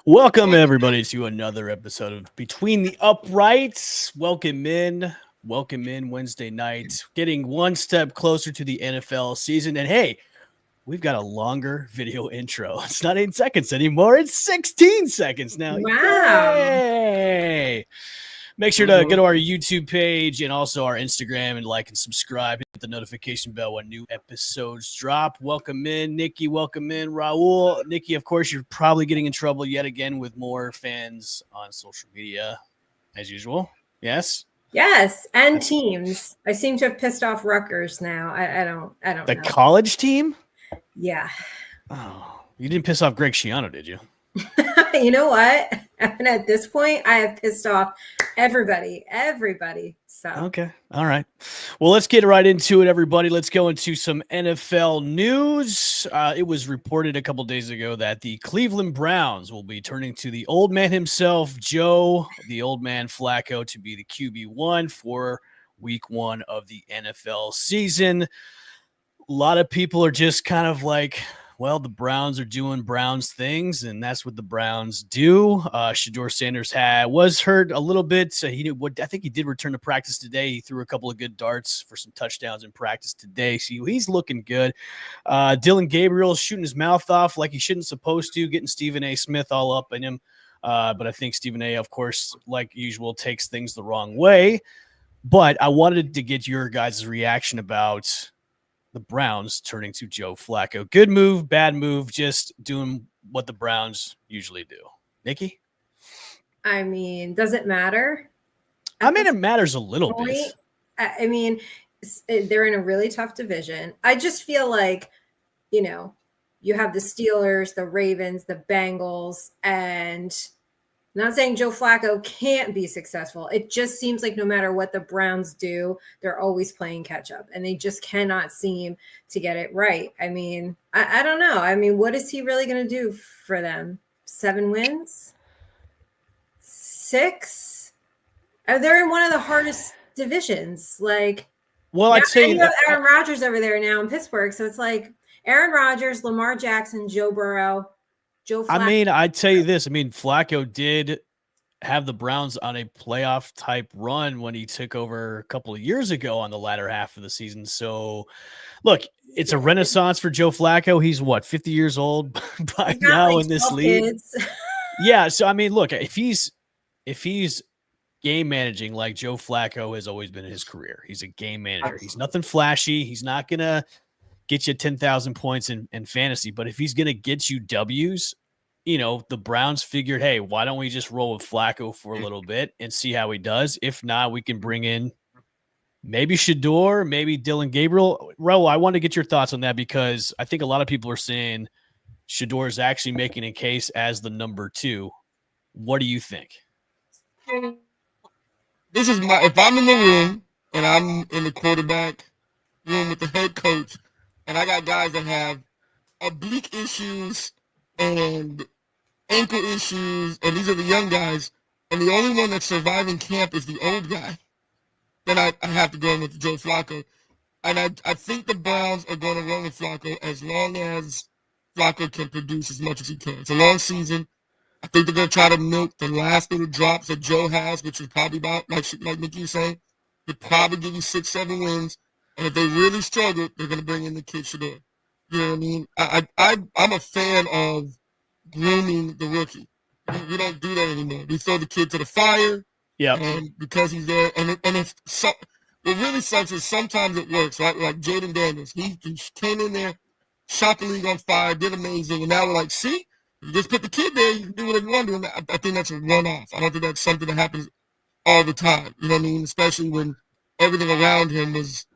Welcome, everybody, to another episode of Between the Uprights. Welcome in. Wednesday night. Getting one step closer to the NFL season. And hey, we've got a longer video intro. It's not 8 seconds anymore. It's 16 seconds now. Wow. Yay! Make sure to go to our YouTube page and also our Instagram and like and subscribe. Hit the notification bell when new episodes drop. Welcome in, Nikki. Welcome in, Raul. Nikki, of course, you're probably getting in trouble yet again with more fans on social media, as usual. Yes? Yes, and teams. I seem to have pissed off Rutgers now. I don't The know. college team? Yeah. Oh, you didn't piss off Greg Schiano, did you? You know what? And at this point, I have pissed off everybody. So Okay. All right. Well, let's get right into it, everybody. Let's go into some NFL news. It was reported a couple days ago that the Cleveland Browns will be turning to the old man himself, Joe, the old man Flacco, to be the QB1 for week 1 of the NFL season. A lot of people are just kind of like, well, the Browns are doing Browns things, and that's what the Browns do. Shedeur Sanders was hurt a little bit. So I think he did return to practice today. He threw a couple of good darts for some touchdowns in practice today. So he's looking good. Dylan Gabriel's shooting his mouth off like he shouldn't supposed to, getting Stephen A. Smith all up in him. But I think Stephen A., of course, like usual, takes things the wrong way. But I wanted to get your guys' reaction about the Browns turning to Joe Flacco. Good move, bad move, just doing what the Browns usually do. Nikki? I mean, does it matter? I mean, it matters a little bit. I mean, they're in a really tough division. I just feel like, you have the Steelers, the Ravens, the Bengals, and I'm not saying Joe Flacco can't be successful. It just seems like no matter what the Browns do, they're always playing catch up, and they just cannot seem to get it right. I mean, I don't know. I mean, what is he really going to do for them? 7 wins? 6? They're in one of the hardest divisions. Like, well, I'd say you have Aaron Rodgers over there now in Pittsburgh, so it's like Aaron Rodgers, Lamar Jackson, Joe Burrow, Joe Flacco. I mean, I'd tell you this. I mean, Flacco did have the Browns on a playoff type run when he took over a couple of years ago on the latter half of the season. So, look, it's a renaissance for Joe Flacco. He's 50 years old by now in this league. Yeah. So, I mean, look, if he's game managing like Joe Flacco has always been in his career, he's a game manager. He's nothing flashy. He's not going to get you 10,000 points in fantasy. But if he's going to get you W's, the Browns figured, hey, why don't we just roll with Flacco for a little bit and see how he does? If not, we can bring in maybe Shedeur, maybe Dylan Gabriel. Raul, I want to get your thoughts on that because I think a lot of people are saying Shedeur is actually making a case as the number 2. What do you think? This is if I'm in the room and I'm in the quarterback room with the head coach, and I got guys that have oblique issues and ankle issues, and these are the young guys, and the only one that's surviving camp is the old guy, then I have to go in with Joe Flacco. And I think the Browns are going to run with Flacco as long as Flacco can produce as much as he can. It's a long season. I think they're going to try to milk the last little drops that Joe has, which is probably about, like Nikki was saying, could probably give you 6, 7 wins. And if they really struggle, they're going to bring in the kid Shedeur. You know what I mean? I'm a fan of grooming the rookie. We don't do that anymore. We throw the kid to the fire. Yeah. And because he's there, and it's so, what really sucks is sometimes it works, right? Like Jaden Daniels, he came in there, shot the league on fire, did amazing, and now we're like, see, you just put the kid there, you can do whatever you want to do. And I think that's a one-off. I don't think that's something that happens all the time. You know what I mean? Especially when everything around him was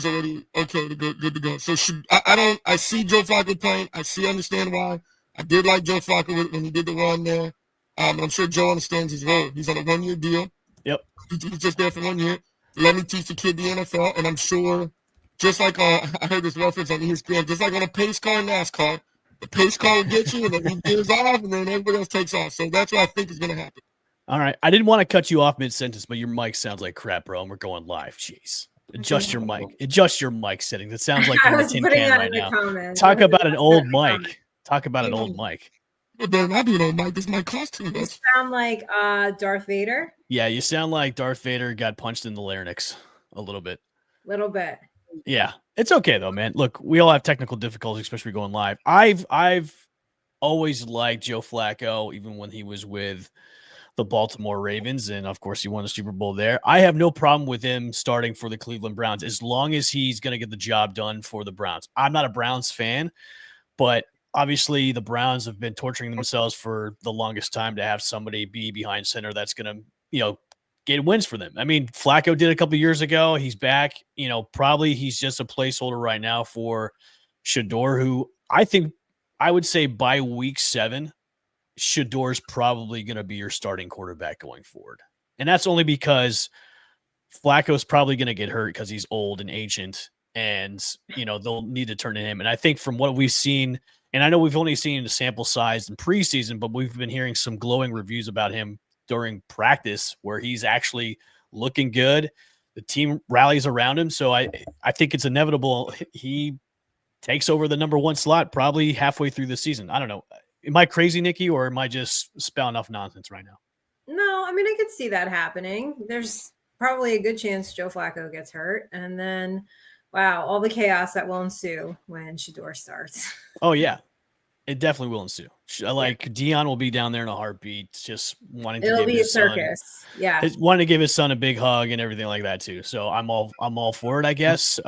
already okay to go, good to go. So I see Joe Flacco playing. I understand why. I did like Joe Flacco when he did the run there. I'm sure Joe understands his role. He's on a 1-year deal. Yep. He's just there for 1 year. Let me teach the kid the NFL, and I'm sure, just like I heard this reference on ESPN, just like on a pace car in NASCAR, the pace car will get you, and then he gives off, and then everybody else takes off. So that's what I think is going to happen. All right. I didn't want to cut you off mid-sentence, but your mic sounds like crap, bro, and we're going live. Jeez. Adjust your mic. Adjust your mic settings. It sounds like you're in a tin can right now. Talk about an old mic. Talk about an old mic. But better not be no mic. This might cost too You much. sound like Darth Vader. Yeah, you sound like Darth Vader got punched in the larynx a little bit. Little bit. Yeah, it's okay though, man. Look, we all have technical difficulties, especially going live. I've always liked Joe Flacco, even when he was with the Baltimore Ravens, and of course he won the Super Bowl there. I have no problem with him starting for the Cleveland Browns as long as he's going to get the job done for the Browns. I'm not a Browns fan, but obviously the Browns have been torturing themselves for the longest time to have somebody be behind center that's going to, get wins for them. I mean, Flacco did a couple years ago. He's back. Probably he's just a placeholder right now for Shador, who I would say by week 7, Shador's probably going to be your starting quarterback going forward. And that's only because Flacco's probably going to get hurt because he's old and ancient, and, they'll need to turn to him. And I think from what we've seen, and I know we've only seen the sample size in preseason, but we've been hearing some glowing reviews about him during practice where he's actually looking good. The team rallies around him. So I think it's inevitable he takes over the number 1 slot probably halfway through the season. I don't know. Am I crazy, Nikki, or am I just spouting off nonsense right now? No, I mean, I could see that happening. There's probably a good chance Joe Flacco gets hurt. And then, wow, all the chaos that will ensue when Shador starts. Oh, yeah. It definitely will ensue. Like Dion will be down there in a heartbeat, just wanting to give his circus. Wanting to give his son a big hug and everything like that too. So I'm all for it, I guess.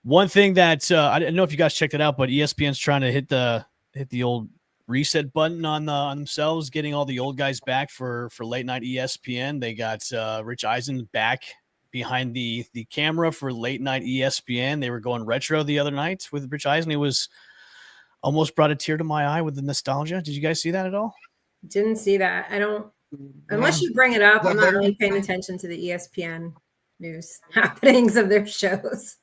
One thing that I didn't know if you guys checked it out, but ESPN's trying to hit the old reset button on themselves, getting all the old guys back for late night ESPN. They got Rich Eisen back behind the camera for late night ESPN. They were going retro the other night with Rich Eisen. It was almost brought a tear to my eye with the nostalgia. Did you guys see that at all? Didn't see that. I don't, unless you bring it up, I'm not really paying attention to the ESPN news happenings of their shows.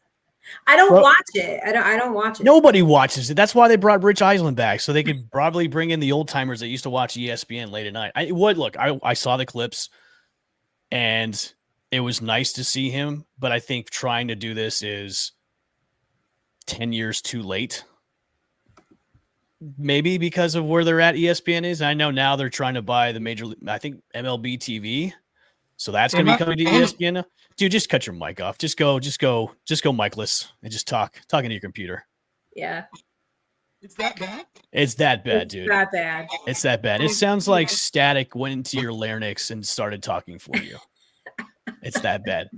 I don't watch it. I don't watch it. Nobody watches it. That's why they brought Rich Eisen back, so they could probably bring in the old timers that used to watch ESPN late at night. I saw the clips, and it was nice to see him, but I think trying to do this is 10 years too late. Maybe because of where they're at, ESPN is. I know now they're trying to buy the major, I think MLB TV, so that's going to be coming to ESPN now. Dude, just cut your mic off. Just go micless and just talk into your computer. Yeah. It's that bad? It's that bad, dude. That bad. It's that bad. It sounds like static went into your larynx and started talking for you. It's that bad.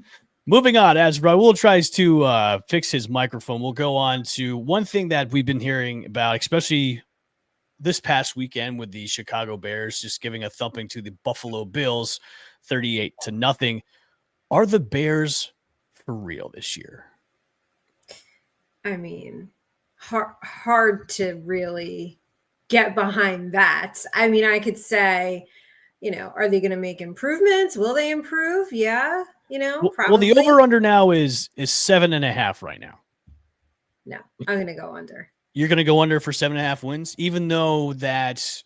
Moving on, as Raul tries to fix his microphone, we'll go on to one thing that we've been hearing about, especially this past weekend with the Chicago Bears just giving a thumping to the Buffalo Bills, 38-0. Are the Bears for real this year? I mean, hard to really get behind that. I mean, I could say, are they going to make improvements? Will they improve? Yeah. Probably. Well, the over-under now is 7.5 right now. No, I'm going to go under. You're going to go under for 7.5 wins? Even though that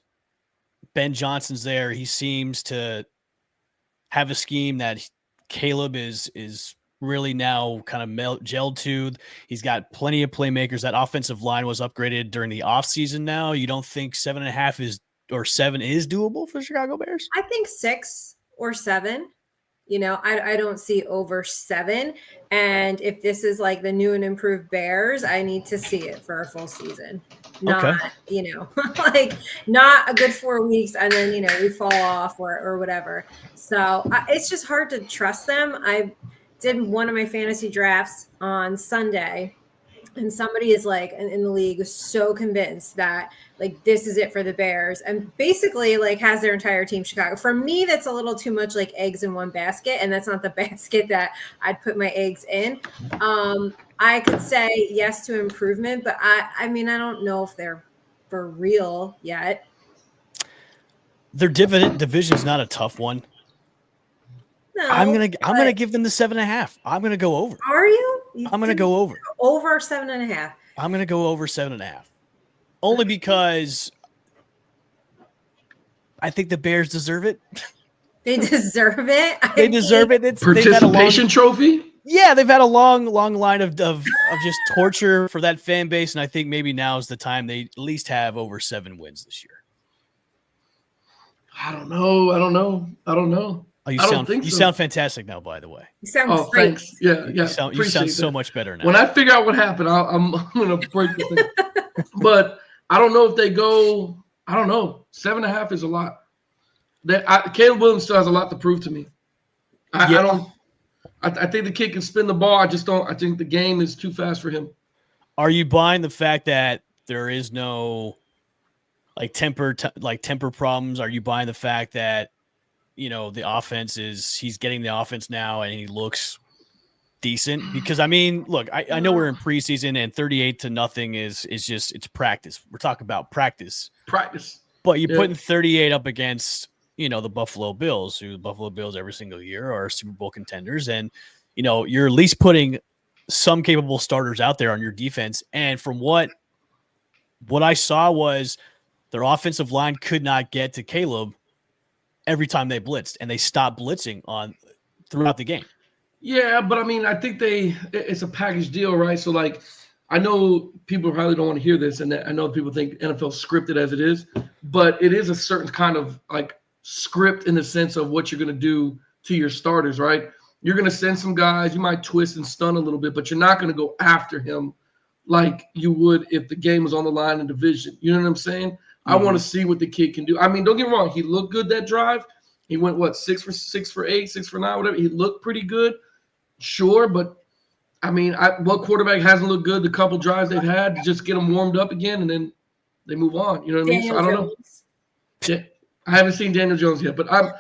Ben Johnson's there, he seems to have a scheme that Caleb is really now kind of gelled to. He's got plenty of playmakers. That offensive line was upgraded during the offseason now. You don't think 7.5 7 is doable for the Chicago Bears? I think 6 or 7. I don't see over 7. And if this is like the new and improved Bears, I need to see it for a full season. Not, like not a good 4 weeks and then, we fall off or whatever. So it's just hard to trust them. I did one of my fantasy drafts on Sunday, and somebody is like in the league is so convinced that like this is it for the Bears and basically like has their entire team Chicago. For me, that's a little too much like eggs in one basket, and that's not the basket that I'd put my eggs in. I could say yes to improvement, but I mean, I don't know if they're for real yet. Their division is not a tough one. No, I'm gonna give them the 7.5. I'm gonna go over. Are you? I'm gonna go over. Over 7.5. I'm gonna go over 7.5. Only because I think the Bears deserve it. They deserve it. They deserve it. Participation trophy. Yeah, they've had a long line of just torture for that fan base, and I think maybe now is the time they at least have over 7 wins this year. I don't know. Oh, I don't think you so. sound fantastic now, by the way. You sound Oh, great. thanks. Yeah, You sound appreciate so that. much better now. When I figure out what happened, I'm gonna break the thing. But I don't know if they go. I don't know. 7.5 is a lot. Caleb Williams still has a lot to prove to me. I don't. I think the kid can spin the ball. I just don't. I think the game is too fast for him. Are you buying the fact that there is no temper problems? Are you buying the fact that the offense he's getting the offense now and he looks decent? Because I mean, look, I know we're in preseason and 38-0 is just it's practice. We're talking about practice. But you're putting 38 up against the Buffalo Bills, who the Buffalo Bills every single year are Super Bowl contenders, and you're at least putting some capable starters out there on your defense. And from what I saw was their offensive line could not get to Caleb every time they blitzed, and they stopped blitzing throughout the game. Yeah, but I mean, I think it's a package deal, right? So I know people probably don't want to hear this, and I know people think NFL scripted as it is, but it is a certain kind of script in the sense of what you're going to do to your starters, right? You're going to send some guys, you might twist and stun a little bit, but you're not going to go after him like you would if the game was on the line in division. You know what I'm saying? Mm-hmm. I want to see what the kid can do. I mean, don't get me wrong. He looked good that drive. He went, 6 for 8, 6 for 9, whatever. He looked pretty good. Sure, but I mean, what quarterback hasn't looked good the couple drives they've had to just get them warmed up again and then they move on? You know what I mean? So I don't know. Yeah, I haven't seen Daniel Jones yet, but I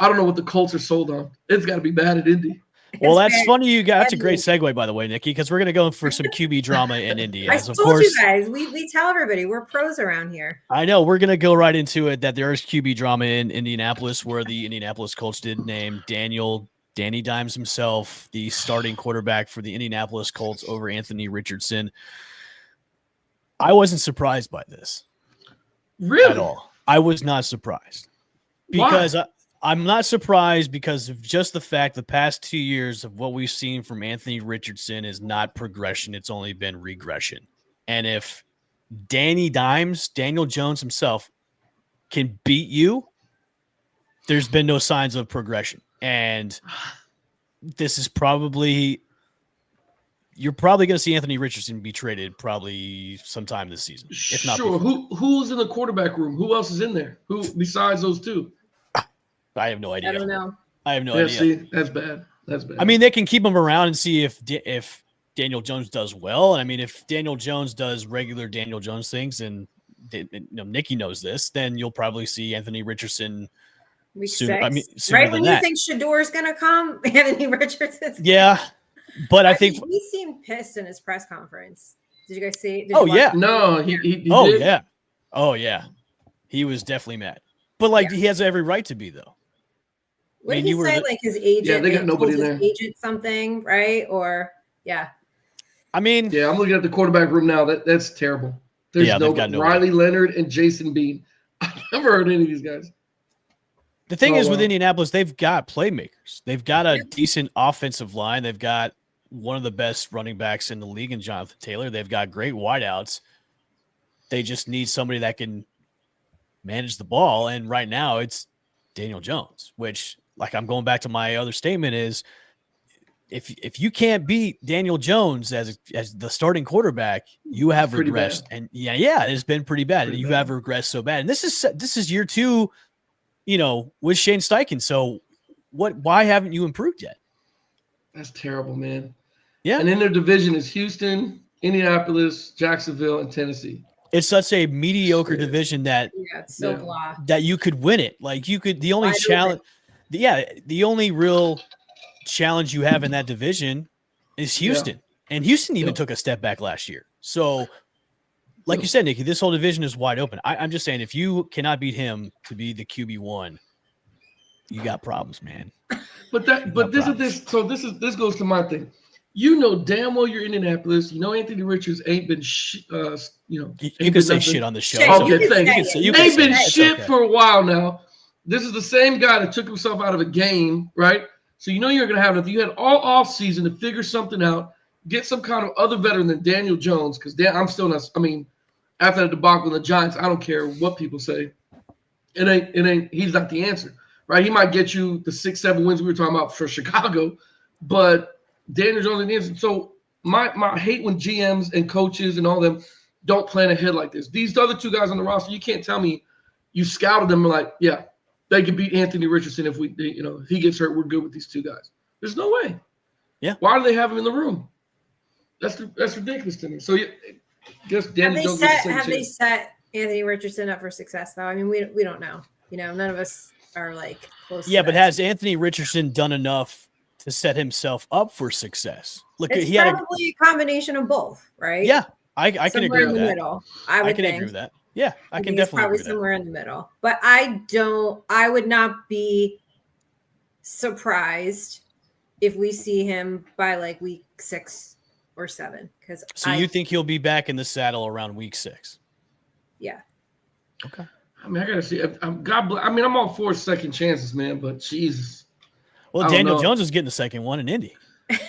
don't know what the Colts are sold on. It's got to be bad at Indy. Well, that's funny. That's a great segue, by the way, Nikki, because we're going to go for some QB drama in Indy. I told you guys, we tell everybody we're pros around here. I know. We're going to go right into it, that there is QB drama in Indianapolis, where the Indianapolis Colts did name Danny Dimes himself the starting quarterback for the Indianapolis Colts over Anthony Richardson. I wasn't surprised by this. Really? At all. I was not surprised. Because I'm not surprised because of just the fact the past 2 years of what we've seen from Anthony Richardson is not progression. It's only been regression. And if Daniel Jones himself, can beat you, there's been no signs of progression. And this is you're probably going to see Anthony Richardson be traded probably sometime this season. If not sure. before. Who's in the quarterback room? Who else is in there? Who besides those two? I have no idea. I don't know. I have no idea. See, that's bad. I mean, they can keep him around and see if Daniel Jones does well. And I mean, if Daniel Jones does regular Daniel Jones things, and Nikki knows this, then you'll probably see Anthony Richardson sooner. I mean, sooner right than when you think Shador's going to come, Anthony Richardson. Yeah, but I think he seemed pissed in his press conference. Did you guys see? Yeah. No, he did. Yeah. Oh yeah, he was definitely mad. But he has every right to be, though. What did he say? His agent? Yeah, they got nobody in there. Agent something, right? Or I mean, yeah, I'm looking at the quarterback room now. That's terrible. There's Riley Leonard and Jason Bean. I've never heard any of these guys. The thing is, with Indianapolis, they've got playmakers. They've got a decent offensive line. They've got one of the best running backs in the league in Jonathan Taylor. They've got great wideouts. They just need somebody that can manage the ball. And right now it's Daniel Jones, which, I'm going back to my other statement, is if you can't beat Daniel Jones as the starting quarterback, you have regressed. And it's been pretty bad. And you have regressed so bad. And this is year 2, with Shane Steichen. So why haven't you improved yet? That's terrible, man. Yeah. And in their division is Houston, Indianapolis, Jacksonville, and Tennessee. It's such a mediocre division that it's so blah. That you could win it. The only challenge, the only real challenge you have in that division is Houston. And Houston even took a step back last year. So, like you said, Nikki, this whole division is wide open. I'm just saying, if you cannot beat him to be the QB1, you got problems, man. This goes to my thing. You know damn well you're Indianapolis. You know Anthony Richards ain't been you can say shit on the show. Okay, thanks. They've been shit for a while now. This is the same guy that took himself out of a game, right? So you're going to have nothing. You had all off season to figure something out, get some kind of other veteran than Daniel Jones, because I'm still not. I mean, after the debacle in the Giants, I don't care what people say. He's not the answer, right? He might get you the 6-7 wins we were talking about for Chicago, but Daniel Jones is the answer. So my hate when GMs and coaches and all them don't plan ahead like this. These other two guys on the roster, you can't tell me you scouted them and like, yeah, they could beat Anthony Richardson if if he gets hurt, we're good with these two guys. There's no way. Yeah. Why do they have him in the room? That's ridiculous to me. So I guess Daniel Jones have they set Anthony Richardson up for success though? I mean, we don't know. None of us are like close. Yeah, to but that. has Anthony Richardson done enough to set himself up for success? Look, It's probably a combination of both, right? Yeah, I can agree with that. Middle, I can agree with that. Yeah, I can definitely probably agree with somewhere in the middle. But I would not be surprised if we see him by like week 6 or 7. So you think he'll be back in the saddle around week 6? Yeah. Okay. I mean, I gotta see. I'm all for second chances, man. But Jesus. Well, Daniel Jones is getting the second one in Indy.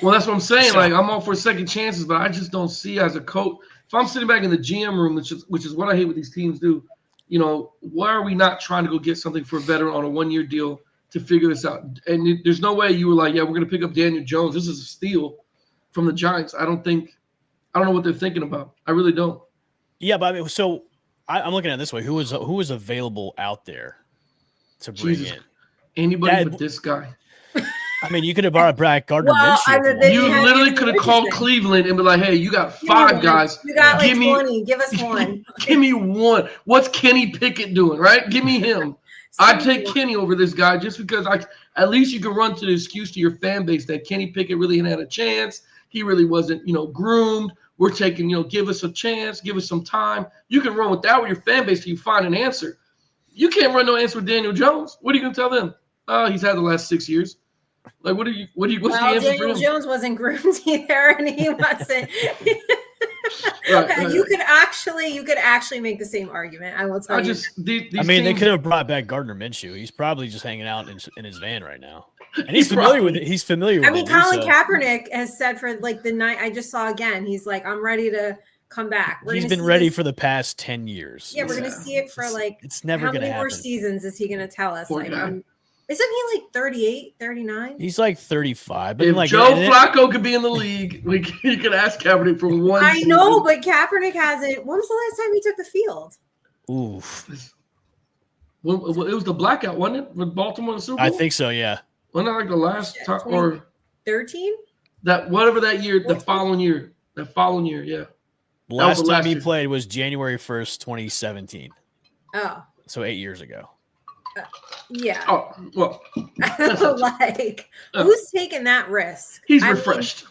Well, that's what I'm saying. Like, I'm all for second chances, but I just don't see as a coach. If I'm sitting back in the GM room, which is what I hate what these teams do, why are we not trying to go get something for a veteran on a 1-year deal to figure this out? And there's no way you were like, yeah, we're going to pick up Daniel Jones. This is a steal from the Giants. I don't know what they're thinking about. I really don't. Yeah, but I mean, so I'm looking at it this way. Who was available out there to bring in? Anybody but this guy. I mean, you could have brought back Gardner Minshew. You literally could have called Cleveland and be like, hey, you got 5 guys. You got like 20. Give us one. Give me one. What's Kenny Pickett doing, right? Give me him. I'd take Kenny over this guy just because at least you can run to the excuse to your fan base that Kenny Pickett really hadn't had a chance. He really wasn't, groomed. We're taking, give us a chance, give us some time. You can run with that with your fan base till you find an answer. You can't run no answer with Daniel Jones. What are you going to tell them? He's had the last 6 years. Like, what's the answer Daniel for him? Jones wasn't groomed either, and he wasn't. Right. You could actually make the same argument. I will tell you. They could have brought back Gardner Minshew. He's probably just hanging out in his van right now, and he's familiar with it. He's familiar with it. I mean, Colin Kaepernick has said for like the night I just saw again. He's like, I'm ready to come back. He's been ready for the past 10 years. Yeah, we're gonna see it for like. It's never gonna happen. How many more seasons is he gonna tell us? Isn't he like 38, 39? He's like 35. But if Joe Flacco could be in the league, you could ask Kaepernick for one I season. know, but Kaepernick hasn't. When was the last time he took the field? Oof. Well, it was the blackout, wasn't it? With Baltimore in the Super Bowl? I think so, yeah. Wasn't that like the last time? Or 13? That year, the following year, yeah. Last time he played was January 1st, 2017. Oh. So 8 years ago. Yeah. Oh, well. Who's taking that risk? He's refreshed.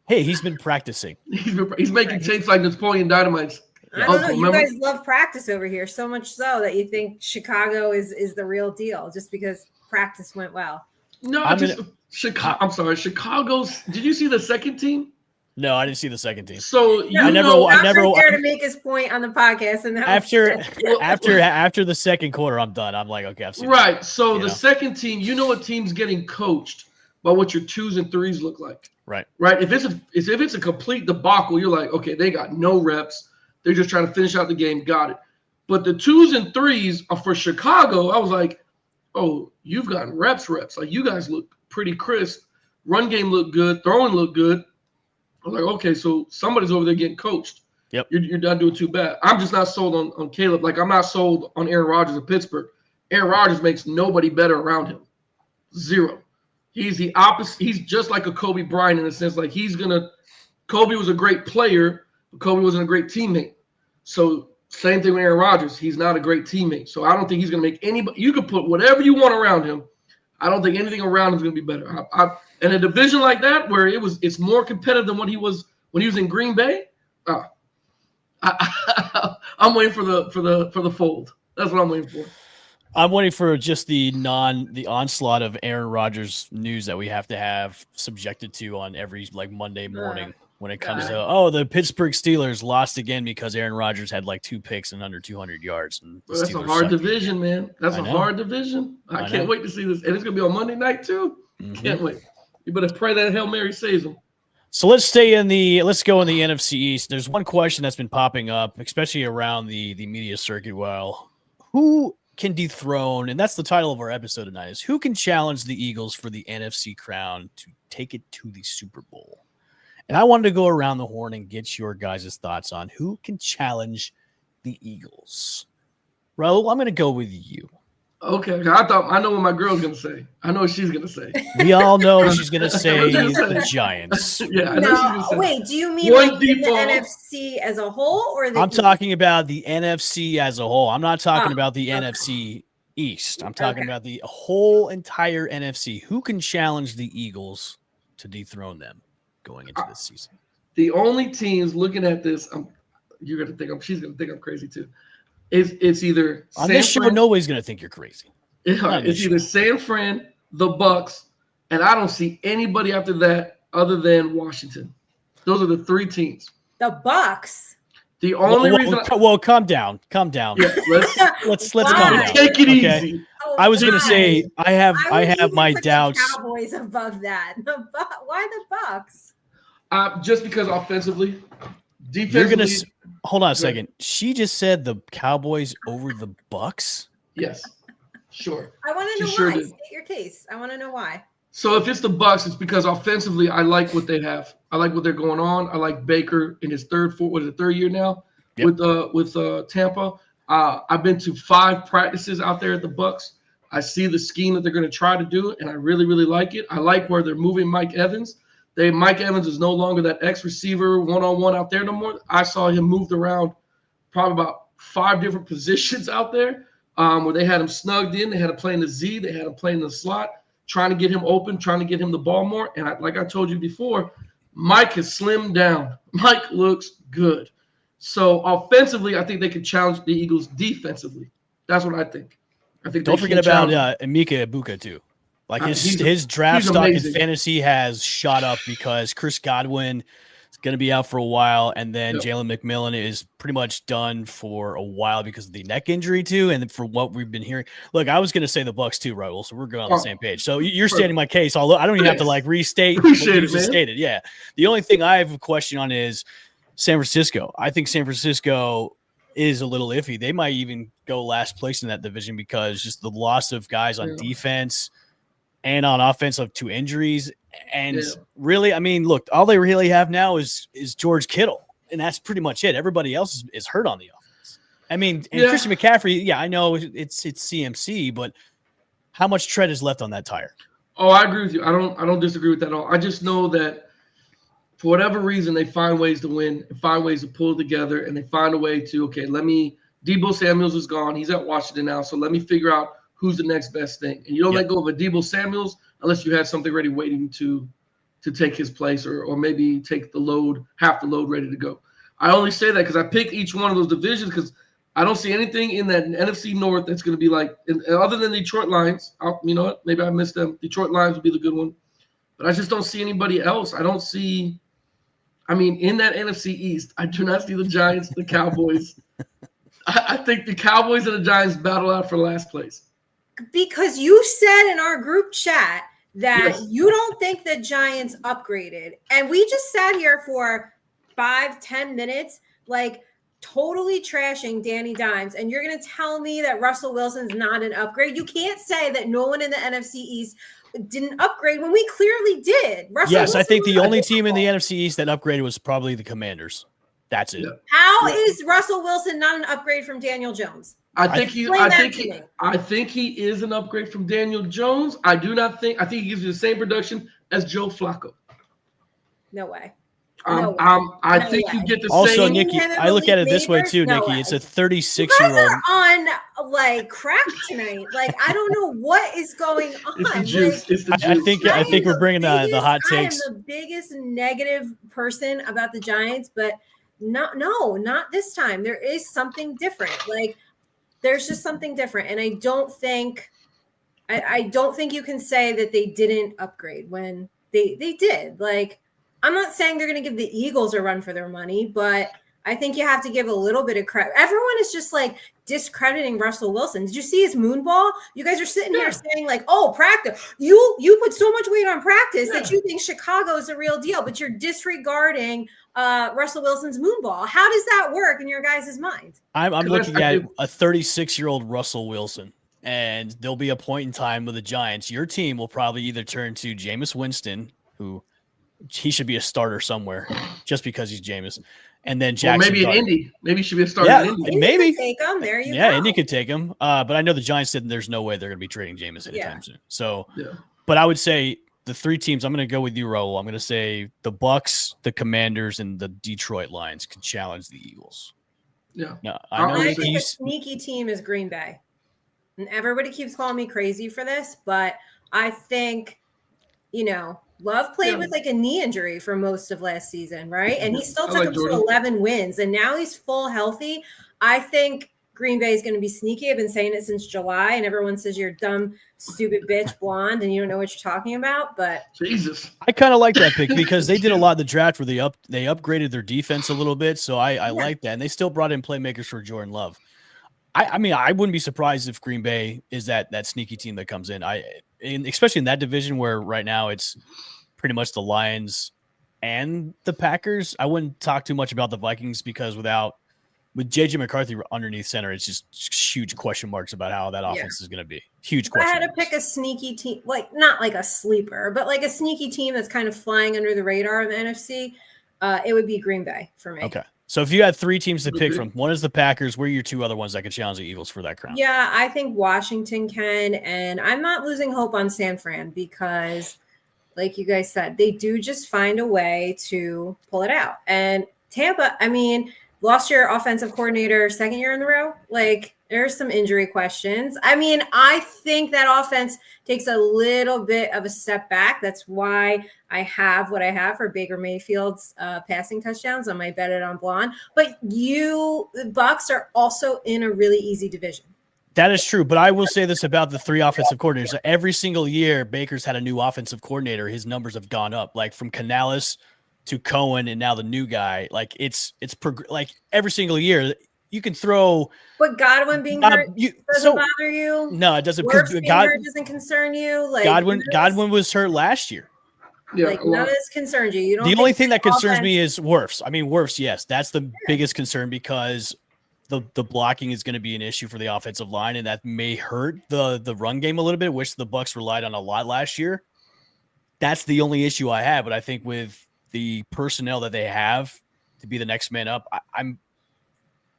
Hey, he's been practicing. He's making tapes like Napoleon Dynamite's. I don't know. You guys love practice over here so much so that you think Chicago is the real deal just because practice went well. No, Chicago. I'm sorry, Chicago's. Did you see the second team? No, I didn't see the second team. So I never there to make his point on the podcast, and after the second quarter, I'm done. I'm like, okay, I've seen right. it. So the second team, a team's getting coached by what your 2s and 3s look like. Right. If it's a complete debacle, you're like, okay, they got no reps. They're just trying to finish out the game. Got it. But the 2s and 3s are for Chicago. I was like, oh, you've gotten reps. Like, you guys look pretty crisp. Run game looked good. Throwing looked good. I'm like, okay, so somebody's over there getting coached. Yep. You're not doing too bad. I'm just not sold on Caleb. Like, I'm not sold on Aaron Rodgers of Pittsburgh. Aaron Rodgers makes nobody better around him. 0. He's the opposite. He's just like a Kobe Bryant in a sense. Like, Kobe was a great player, but Kobe wasn't a great teammate. So same thing with Aaron Rodgers. He's not a great teammate. So I don't think he's going to make anybody. You can put whatever you want around him. I don't think anything around him is going to be better. In a division like that, where it's more competitive than what he was when he was in Green Bay, I'm waiting for the fold. That's what I'm waiting for. I'm waiting for just the onslaught of Aaron Rodgers news that we have to have subjected to on every Monday morning when it comes to the Pittsburgh Steelers lost again because Aaron Rodgers had 2 picks and under 200 yards. And that's a hard division, man. That's a hard division. I can't wait to see this, and it's gonna be on Monday night too. Mm-hmm. Can't wait. You better pray that Hail Mary saves them. So let's go in the NFC East. There's one question that's been popping up, especially around the media circuit. Well, who can dethrone, and that's the title of our episode tonight, is who can challenge the Eagles for the NFC crown to take it to the Super Bowl? And I wanted to go around the horn and get your guys' thoughts on who can challenge the Eagles. Raul, I'm going to go with you. Okay, I know what my girl's gonna say. I know what she's gonna say. We all know she's going to say I was gonna the say. Giants. Yeah, I know she's gonna say. Wait, do you mean One like in the default. NFC as a whole, or the I'm East? talking about the NFC as a whole. I'm not talking Oh, about the okay. NFC East. I'm talking Okay. about the whole entire NFC. Who can challenge the Eagles to dethrone them going into this season? The only teams looking at this, you're gonna think she's gonna think I'm crazy too. It's either On this show, nobody's going to think you're crazy. It's either San Fran, the Bucks, and I don't see anybody after that other than Washington. Those are the three teams. The Bucks. The only reason. Well, calm down. Calm down. Yeah, Let's Why? calm down. take it Okay? easy. Oh, I was going to why? say I have would my even put doubts. The Cowboys above that. Why the Bucks? Just because offensively, You're defensively. going to hold on a second. She just said the Cowboys over the Bucks. Yes, sure. I want to know Sure why. did. State your case. I want to know why. So if it's the Bucks, it's because offensively, I like what they have. I like what they're going on. I like Baker in his third year now with Tampa. I've been to 5 practices out there at the Bucks. I see the scheme that they're going to try to do, and I really, really like it. I like where they're moving Mike Evans. Mike Evans is no longer that X receiver one-on-one out there no more. I saw him moved around probably about 5 different positions out there where they had him snugged in. They had him playing the Z. They had him playing the slot, trying to get him open, trying to get him the ball more. And like I told you before, Mike has slimmed down. Mike looks good. So offensively, I think they can challenge the Eagles defensively. That's what I think. Don't forget about Emeka Ibuka too. Like his draft stock in fantasy has shot up because Chris Godwin is going to be out for a while, and then Jalen McMillan is pretty much done for a while because of the neck injury too. And for what we've been hearing, look, I was going to say the Bucks too, Raul. So we're going on the same page. So you're stating my case. Although I don't even have to like restate what you just stated. Yeah, the only thing I have a question on is San Francisco. I think San Francisco is a little iffy. They might even go last place in that division because just the loss of guys on defense and on offense of 2 injuries. And really, I mean, look, all they really have now is George Kittle, and that's pretty much it. Everybody else is hurt on the offense. I mean, and Christian McCaffrey, I know it's CMC, but how much tread is left on that tire? Oh, I agree with you. I don't disagree with that at all. I just know that for whatever reason, they find ways to win and find ways to pull together, and they find a way to, Deebo Samuels is gone. He's at Washington now, so let me figure out who's the next best thing. And you don't let go of a Deebo Samuels unless you have something ready waiting to take his place or maybe take the load, half the load ready to go. I only say that because I pick each one of those divisions because I don't see anything in that NFC North that's going to be like, other than Detroit Lions. You know what? Maybe I missed them. Detroit Lions would be the good one. But I just don't see anybody else. I don't see – I mean, in that NFC East, I do not see the Giants, the Cowboys. I think the Cowboys and the Giants battle out for last place. Because you said in our group chat that you don't think the Giants upgraded. And we just sat here for 5-10 minutes, like totally trashing Danny Dimes. And you're going to tell me that Russell Wilson's not an upgrade? You can't say that no one in the NFC East didn't upgrade when we clearly did. I think the only team in the NFC East that upgraded was probably the Commanders. That's it. How is Russell Wilson not an upgrade from Daniel Jones? I think he is an upgrade from Daniel Jones. I think he gives you the same production as Joe Flacco. No way. I think you get the also, same. Also, Nikki, I look at it this way too, Nikki. It's a 36-year-old. You guys are on like crack tonight. Like I don't know what is going on. It's the juice. It's the juice. I think we're bringing the hot takes. I am the biggest negative person about the Giants, but not this time. There is something different. Like there's just something different, and I don't think you can say that they didn't upgrade when they did. Like I'm not saying they're going to give the Eagles a run for their money, but I think you have to give a little bit of credit. Everyone is just like discrediting Russell Wilson. Did you see his moon ball? You guys are sitting here saying like, oh, practice. You put so much weight on practice that you think Chicago is a real deal, but you're disregarding Russell Wilson's moon ball. How does that work in your guys' mind? I'm looking at a 36-year-old Russell Wilson, and there'll be a point in time with the Giants. Your team will probably either turn to Jameis Winston, who he should be a starter somewhere just because he's Jameis. And then Jackson. Or maybe in Indy. Maybe he should be a starter in Indy. Maybe. Take him. There you go. Yeah, Indy could take him. But I know the Giants said there's no way they're going to be trading Jameis anytime soon. So, but I would say the three teams, I'm going to go with you, Raul. I'm going to say the Bucks, the Commanders, and the Detroit Lions could challenge the Eagles. Yeah. No, I think a sneaky team is Green Bay. And everybody keeps calling me crazy for this, but I think, Love played with like a knee injury for most of last season, right? And he still took him to 11 wins, and now he's full healthy. I think Green Bay is going to be sneaky. I've been saying it since July, and everyone says you're dumb, stupid bitch, blonde, and you don't know what you're talking about. But Jesus, I kind of like that pick because they did a lot of the draft where they upgraded their defense a little bit, so I like that, and they still brought in playmakers for Jordan Love. I mean, I wouldn't be surprised if Green Bay is that sneaky team that comes in. Especially in that division where right now it's pretty much the Lions and the Packers. I wouldn't talk too much about the Vikings because with JJ McCarthy underneath center, it's just huge question marks about how that offense is going to be. Huge question marks. I had to pick a sneaky team, like not like a sleeper, but like a sneaky team that's kind of flying under the radar in the NFC. It would be Green Bay for me. Okay. So if you had three teams to pick from, one is the Packers. Where are your two other ones that could challenge the Eagles for that crown? Yeah, I think Washington can, and I'm not losing hope on San Fran because, like you guys said, they do just find a way to pull it out. And Tampa, I mean, lost your offensive coordinator second year in a row. Like, there's some injury questions. I mean, I think that offense takes a little bit of a step back. That's why I have what I have for Baker Mayfield's passing touchdowns on my Bet It on Blonde. But the Bucs are also in a really easy division. That is true, but I will say this about the three offensive coordinators. Every single year, Baker's had a new offensive coordinator. His numbers have gone up, like from Canales to Cohen, and now the new guy. Like it's like every single year. You can throw, but Godwin being hurt doesn't bother you. No, it doesn't. Hurt doesn't concern you. Like Godwin was hurt last year. Yeah, like none of this concerns you. You don't. The only thing that concerns me is Wirfs. I mean, Wirfs, yes, that's the biggest concern because the blocking is going to be an issue for the offensive line, and that may hurt the run game a little bit, which the Bucs relied on a lot last year. That's the only issue I have. But I think with the personnel that they have to be the next man up, I'm.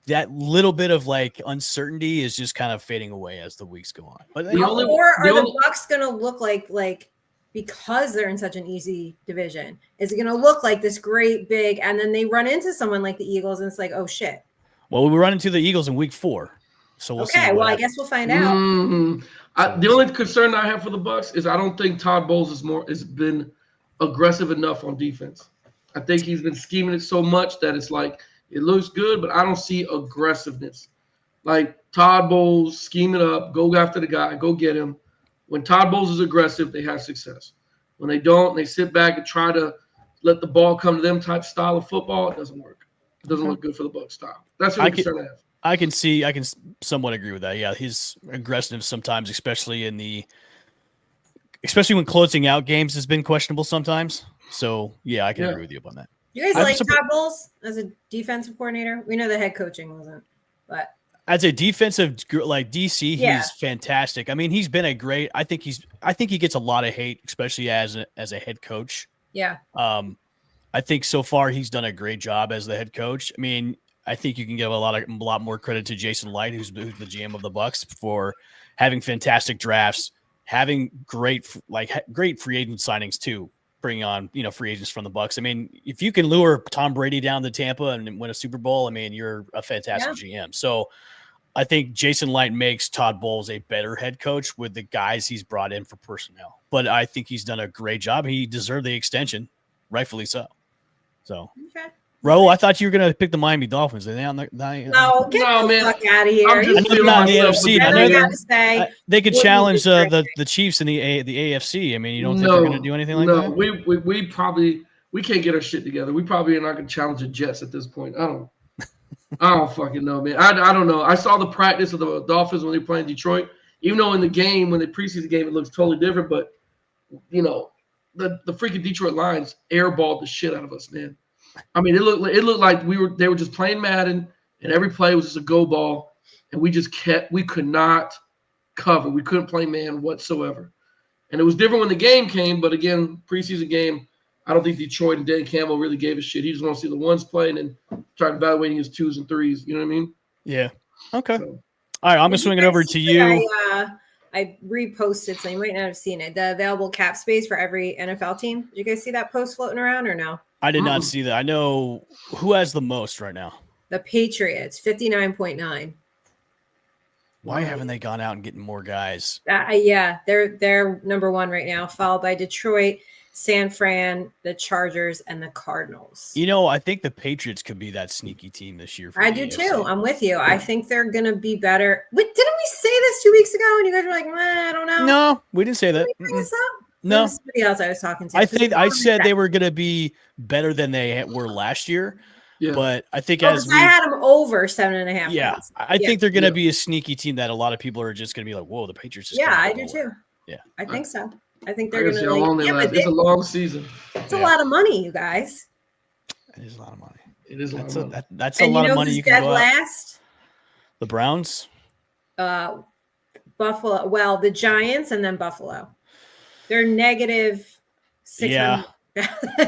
That little bit of like uncertainty is just kind of fading away as the weeks go on. But the Bucs going to look like because they're in such an easy division? Is it going to look like this great big, and then they run into someone like the Eagles, and it's like, oh shit. Well, we run into the Eagles in week 4, so we'll see. Okay, well, I guess we'll find out. The only concern I have for the Bucs is I don't think Todd Bowles has been aggressive enough on defense. I think he's been scheming it so much that it's like. It looks good, but I don't see aggressiveness. Like Todd Bowles, scheme it up, go after the guy, go get him. When Todd Bowles is aggressive, they have success. When they don't, they sit back and try to let the ball come to them type style of football. It doesn't work. It doesn't look good for the Bucs style. That's the concern I have. I can somewhat agree with that. Yeah, his aggressiveness sometimes, especially when closing out games, has been questionable sometimes. So yeah, I can agree with you on that. You guys like Todd Bowles as a defensive coordinator? We know the head coaching wasn't, but as a defensive like DC, he's fantastic. I mean, he's been I think he gets a lot of hate, especially as a head coach. Yeah. I think so far he's done a great job as the head coach. I mean, I think you can give a lot more credit to Jason Light, who's the GM of the Bucs, for having fantastic drafts, having great free agent signings too. Bring on, free agents from the Bucs. I mean, if you can lure Tom Brady down to Tampa and win a Super Bowl, I mean, you're a fantastic GM. So I think Jason Light makes Todd Bowles a better head coach with the guys he's brought in for personnel. But I think he's done a great job. He deserved the extension, rightfully so. So, okay. Raul, I thought you were going to pick the Miami Dolphins. Are they on the No, get the fuck out of here. I know they're not in the NFC. They could challenge the Chiefs in the AFC. I mean, you don't think they're going to do anything like that? No, we can't get our shit together. We probably are not going to challenge the Jets at this point. I don't. I don't fucking know, man. I don't know. I saw the practice of the Dolphins when they were playing Detroit. Even though in the game, when they preseason game, it looks totally different. But, the freaking Detroit Lions airballed the shit out of us, man. I mean, it looked like they were just playing Madden, and every play was just a go ball, and we could not cover. We couldn't play man whatsoever. And it was different when the game came, but again, preseason game, I don't think Detroit and Dan Campbell really gave a shit. He just want to see the ones play and then start evaluating his 2s and 3s. You know what I mean? Yeah. Okay. So, All right, I'm gonna swing it over to you. I reposted, so you might not have seen it. The available cap space for every NFL team. Did you guys see that post floating around or no? I did not see that. I know who has the most right now. The Patriots, 59.9. Why haven't they gone out and getting more guys? Yeah, they're number one right now, followed by Detroit, San Fran, the Chargers, and the Cardinals. I think the Patriots could be that sneaky team this year. I do too. I'm with you. I think they're going to be better. Wait, didn't we say this 2 weeks ago? And you guys were like, I don't know. No, we didn't say that. Did we bring this up? No. Somebody else I was talking to. I said they were going to be better than they were last year. Yeah. But I think I had them over 7.5. Yeah, I think they're going to be a sneaky team that a lot of people are just going to be like, "Whoa, the Patriots!" I do too. Yeah, I think so. I think they're going to. It's a long season. It's a lot of money, you guys. It is a lot of money. It is a lot of money. That's a lot of money you can go last. The Browns. Buffalo. Well, the Giants and then Buffalo. They're negative 600. Yeah.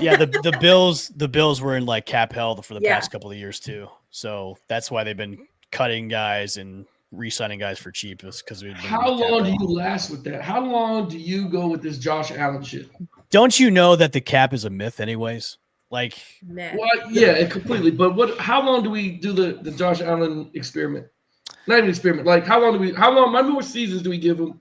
Yeah, the Bills were in like cap hell for the past couple of years too. So that's why they've been cutting guys and re-signing guys for cheap. Because how long do you last with that? How long do you go with this Josh Allen shit? Don't you know that the cap is a myth anyways? Like, completely. But how long do we do the Josh Allen experiment? Not even experiment. Like how long? How many more seasons do we give him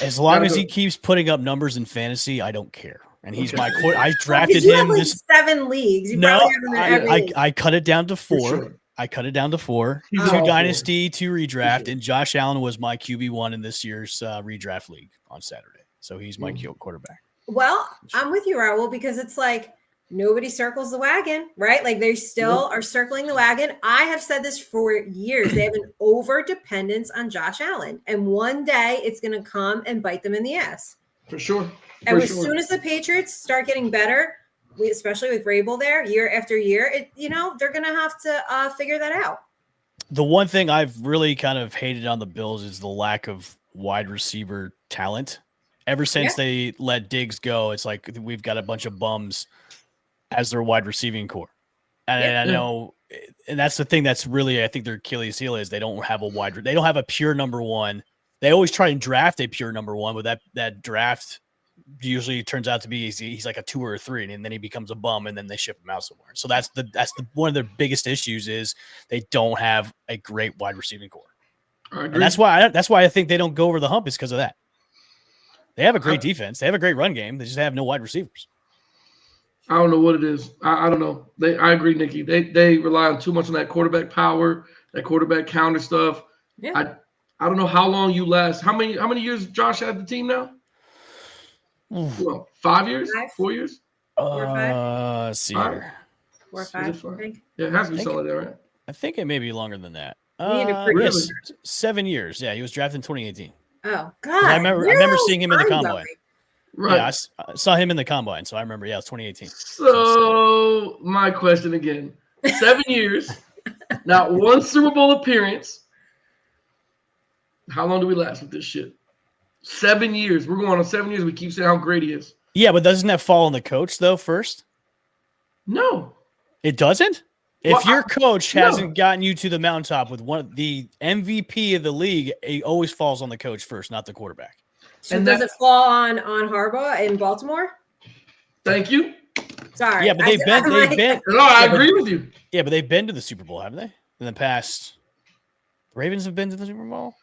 as long as he keeps putting up numbers in fantasy, I don't care. And he's my court. I drafted him. Like 7 leagues. I cut it down to 4. Sure. I cut it down to 4. 2 dynasty, 2 redraft, and Josh Allen was my QB1 in this year's redraft league on Saturday. So he's my quarterback. Well, I'm with you, Raul, because it's like nobody circles the wagon, right? Like they still are circling the wagon. I have said this for years. They have an over dependence on Josh Allen, and one day it's going to come and bite them in the ass. For sure. And as soon as the Patriots start getting better, especially with Vrabel there year after year, they're going to have to figure that out. The one thing I've really kind of hated on the Bills is the lack of wide receiver talent. Ever since they let Diggs go, it's like we've got a bunch of bums as their wide receiving core. And I know, and that's the thing that's really, I think their Achilles heel is they don't have a pure number one. They always try and draft a pure number one, but that draft usually turns out to be he's like a 2 or a 3, and then he becomes a bum, and then they ship him out somewhere. So that's the one of their biggest issues is they don't have a great wide receiving core, and that's why I think they don't go over the hump is because of that. They have a great defense, they have a great run game, they just have no wide receivers. I don't know what it is. I don't know. I agree, Nikki. They rely on too much on that quarterback power, that quarterback counter stuff. Yeah. I don't know how long you last. How many years Josh had the team now? Well, 5 years? 4 years? 4 or 5? Let's see here. 4 or 5, I think. Yeah, it has to be something like that, right? I think it may be longer than that. Really? 7 years. Yeah, he was drafted in 2018. Oh, God. I remember seeing him in the combine. Right. Yeah, I saw him in the combine, so I remember. Yeah, it was 2018. So my question again: 7 years, not one Super Bowl appearance. How long do we last with this shit? 7 years. We're going on 7 years. We keep saying how great he is. Yeah, but doesn't that fall on the coach though? First, no, it doesn't. If your coach hasn't gotten you to the mountaintop with the MVP of the league, it always falls on the coach first, not the quarterback. So does it fall on Harbaugh in Baltimore? Thank you. Sorry. Yeah, but they've been. No, I agree with you. Yeah, but they've been to the Super Bowl, haven't they? In the past, the Ravens have been to the Super Bowl.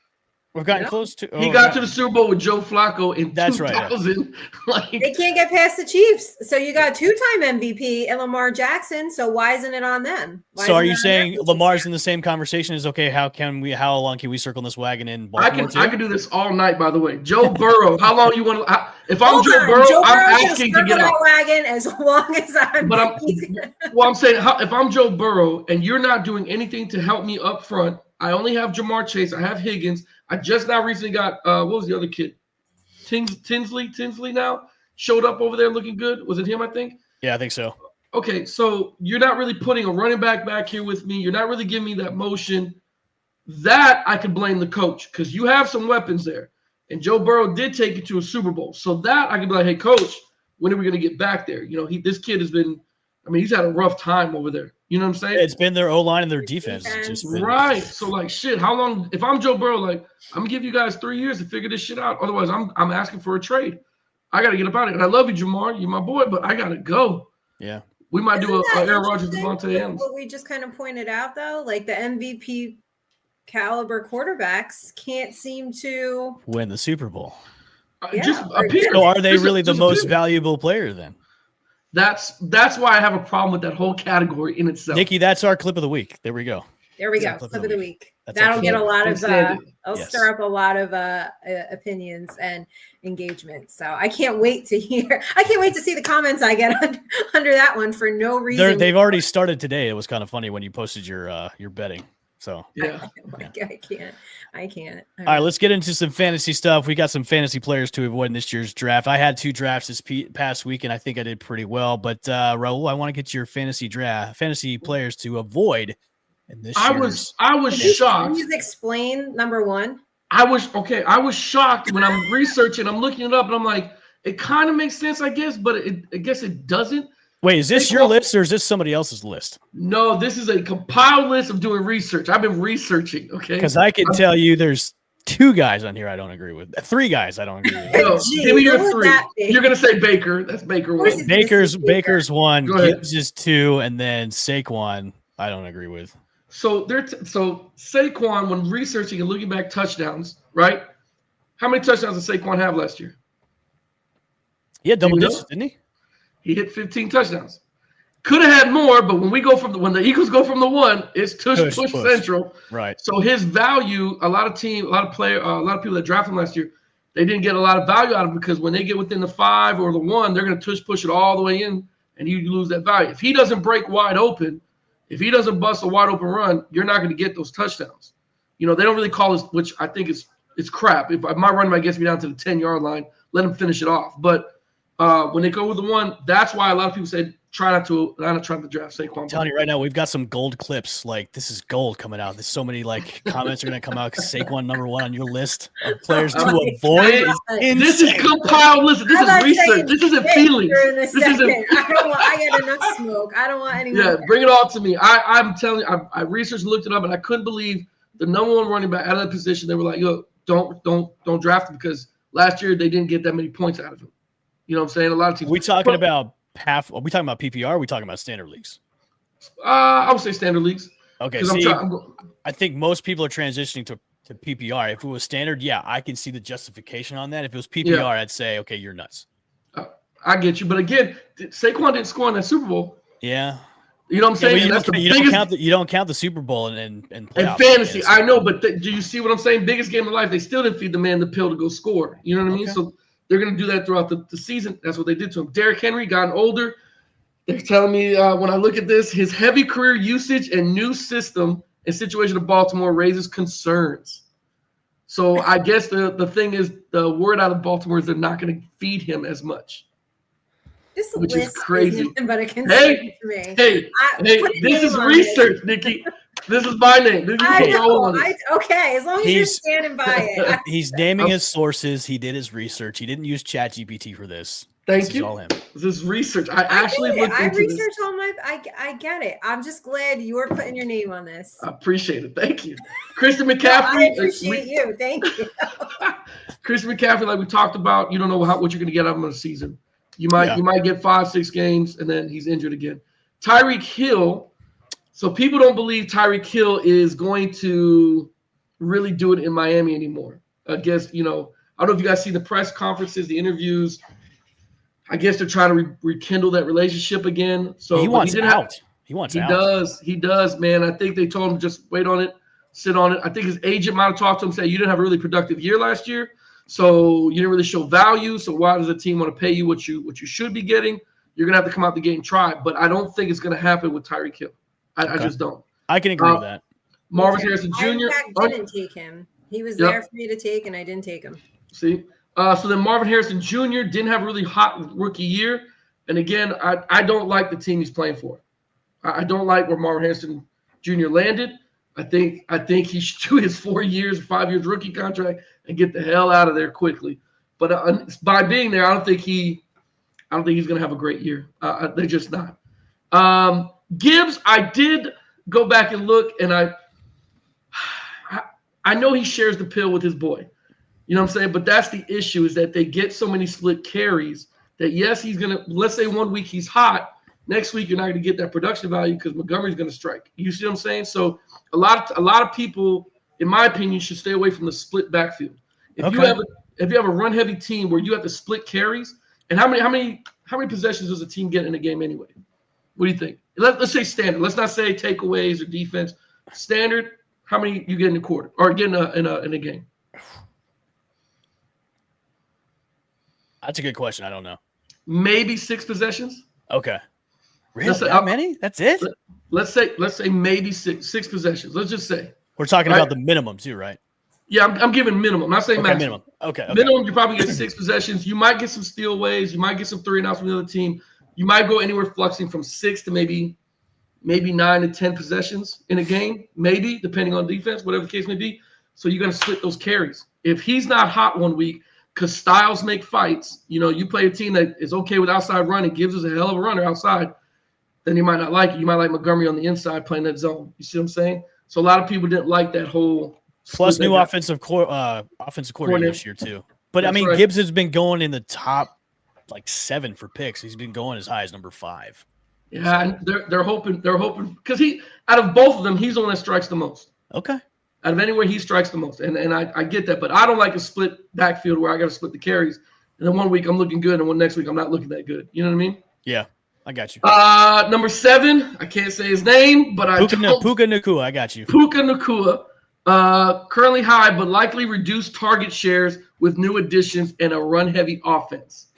We've gotten Yeah. close to. He got to the Super Bowl with Joe Flacco in That's right, yeah. 2000. Like, They can't get past the Chiefs. So you got two-time MVP and Lamar Jackson. So why isn't it on them? Why So are isn't you it on saying them? Lamar's in the same conversation as okay? How long can we circle this wagon in Baltimore? I can do this all night. By the way, Joe Burrow. How long you want? If I'm Hold Joe on. Burrow, Joe I'm Burrow's gonna asking to circle get that out. wagon as long as I'm. But I'm saying, if I'm Joe Burrow and you're not doing anything to help me up front, I only have Jamar Chase. I have Higgins. I just now recently got what was the other kid? Tinsley now showed up over there looking good. Was it him? I think. Yeah, I think so. Okay, so you're not really putting a running back here with me. You're not really giving me that motion. That I could blame the coach because you have some weapons there. And Joe Burrow did take you to a Super Bowl. So that I could be like, hey, coach, when are we going to get back there? You know, this kid has been, he's had a rough time over there. You know what I'm saying? It's been their O-line and their defense. It's just been, right. So, like, shit, how long? If I'm Joe Burrow, like, I'm going to give you guys 3 years to figure this shit out. Otherwise, I'm asking for a trade. I got to get up out of it. And I love you, Jamar. You're my boy, but I got to go. Yeah. We might do a Aaron Rodgers, interesting, Devontae Adams. what we just kind of pointed out, though, like the MVP caliber quarterbacks can't seem to win the Super Bowl. Yeah, Just right. appear. So are they Just- really the just most appear. valuable player then? That's why I have a problem with that whole category in itself. Nikki, that's our clip of the week. There we go. There we go. Clip Clip of the week. That's That'll get a excellent. lot of Outstanding. it'll Yes. stir up a lot of opinions and engagement. So I can't wait to hear. I can't wait to see the comments I get under that one for no reason. They've already started today. It was kind of funny when you posted your betting. So Yeah. I can't. all right, let's get into some fantasy stuff. We got some fantasy players to avoid in this year's draft. I had 2 drafts this past week, and I think I did pretty well. But Raul, I want to get your fantasy players to avoid in this year's. I was Can shocked. you explain number one? I was shocked when I'm researching. I'm looking it up, and I'm like, it kind of makes sense, I guess, but I guess it doesn't. Wait, is this your list or is this somebody else's list? No, this is a compiled list of doing research. I've been researching, okay? Because I can tell you there's 2 guys on here I don't agree with. 3 guys I don't agree with. No, Gee, give me your who would 3. that be? You're gonna say Baker. That's Baker Of course one. it's- Baker's 1, Go ahead. Gibbs is 2, and then Saquon I don't agree with. So so Saquon, when researching and looking back touchdowns, right? How many touchdowns did Saquon have last year? He had double Do you know? digits, didn't he? He hit 15 touchdowns. Could have had more, but when the Eagles go from the 1, it's push central. Right. So his value, a lot of people that drafted him last year, they didn't get a lot of value out of him because when they get within the 5 or the 1, they're going to push it all the way in, and you lose that value. If he doesn't break wide open, if he doesn't bust a wide open run, you're not going to get those touchdowns. You know, they don't really call this, which I think it's crap. If my running back gets me down to the 10-yard line, let him finish it off. But when they go with the 1, that's why a lot of people said try not to draft Saquon. I'm telling you right now, we've got some gold clips. Like this is gold coming out. There's so many comments are going to come out because Saquon number 1 on your list of players to avoid. This is compiled. Listen, this is research. This isn't feelings. This isn't. I get enough smoke. I don't want any more. Yeah, bring it all to me. I'm telling you, I researched, looked it up, and I couldn't believe the number 1 running back out of that position. They were like, yo, don't draft him because last year they didn't get that many points out of him. You know what I'm saying? A lot of teams. Are we talking about are we talking about PPR? Or are we talking about standard leagues? I would say standard leagues. Okay, I think most people are transitioning to PPR. If it was standard, yeah, I can see the justification on that. If it was PPR, I'd say, okay, you're nuts. I get you, but again, Saquon didn't score in that Super Bowl. Yeah, you know what I'm saying. You don't count the Super Bowl and fantasy. I know, but do you see what I'm saying? Biggest game of life. They still didn't feed the man the pill to go score. You know what I mean? So they're going to do that throughout the season. That's what they did to him. Derrick Henry gotten older. They're telling me when I look at this, his heavy career usage and new system and situation of Baltimore raises concerns. So I guess the thing is, the word out of Baltimore is they're not going to feed him as much. This which list is crazy. Isn't but a concern Hey, to me. hey, this is research, Nikki. This is my name. I know. Okay, as long as you're standing by it. He's naming his sources. He did his research. He didn't use ChatGPT for this. Thank you. All him. This is research. I actually looked into this. I research all my. I get it. I'm just glad you're putting your name on this. I appreciate it. Thank you, Christian McCaffrey. I appreciate you. Thank you. Christian McCaffrey, like we talked about, you don't know what you're going to get out of him in a season. You might get 5-6 games and then he's injured again. Tyreek Hill. So people don't believe Tyreek Hill is going to really do it in Miami anymore. I guess, I don't know if you guys see the press conferences, the interviews. I guess they're trying to rekindle that relationship again. So he wants didn't out. He wants he out. does. He does, man. I think they told him just wait on it, sit on it. I think his agent might have talked to him, say you didn't have a really productive year last year, so you didn't really show value. So why does the team want to pay you what you should be getting? You're gonna have to come out the gate and try. But I don't think it's gonna happen with Tyreek Hill. I just don't. I can agree with that. Marvin Harrison Jr. I in fact didn't take him. He was there for me to take, and I didn't take him. See, so then Marvin Harrison Jr. didn't have a really hot rookie year, and again, I don't like the team he's playing for. I don't like where Marvin Harrison Jr. landed. I think he should do his 4 years, 5 years rookie contract and get the hell out of there quickly. But by being there, I don't think he's going to have a great year. They're just not. Gibbs, I did go back and look, and I know he shares the pill with his boy. You know what I'm saying? But that's the issue, is that they get so many split carries that, yes, he's going to – let's say 1 week he's hot. Next week you're not going to get that production value because Montgomery's going to strike. You see what I'm saying? So a lot of people, in my opinion, should stay away from the split backfield. If you have a run heavy team where you have to split carries, and how many possessions does a team get in a game anyway? What do you think? Let's say standard. Let's not say takeaways or defense. Standard. How many you get in a quarter or get in a game? That's a good question. I don't know. Maybe 6 possessions. Okay. Really? That many? That's it? Let's say maybe six possessions. Let's just say. We're talking about the minimum too, right? Yeah, I'm giving minimum. I'm not saying maximum. Minimum. Okay. Minimum, you probably get 6 possessions. You might get some steal ways. You might get some 3 and outs from the other team. You might go anywhere fluxing from 6 to maybe 9 to 10 possessions in a game, maybe, depending on defense, whatever the case may be. So you're going to split those carries. If he's not hot 1 week, because styles make fights, you play a team that is okay with outside running, gives us a hell of a runner outside, then you might not like it. You might like Montgomery on the inside playing that zone. You see what I'm saying? So a lot of people didn't like that whole. Plus new offensive coordinator this year too. But I mean, right. Gibbs has been going in the top 7 for picks. He's been going as high as number 5. Yeah, and they're hoping because out of both of them, he's the one that strikes the most. Okay. Out of anywhere, he strikes the most, and I get that, but I don't like a split backfield where I got to split the carries, and then 1 week I'm looking good, and next week I'm not looking that good. You know what I mean? Yeah, I got you. Number 7, I can't say his name, but Puka Nacua, I got you. Puka Nacua, currently high, but likely reduced target shares with new additions and a run-heavy offense.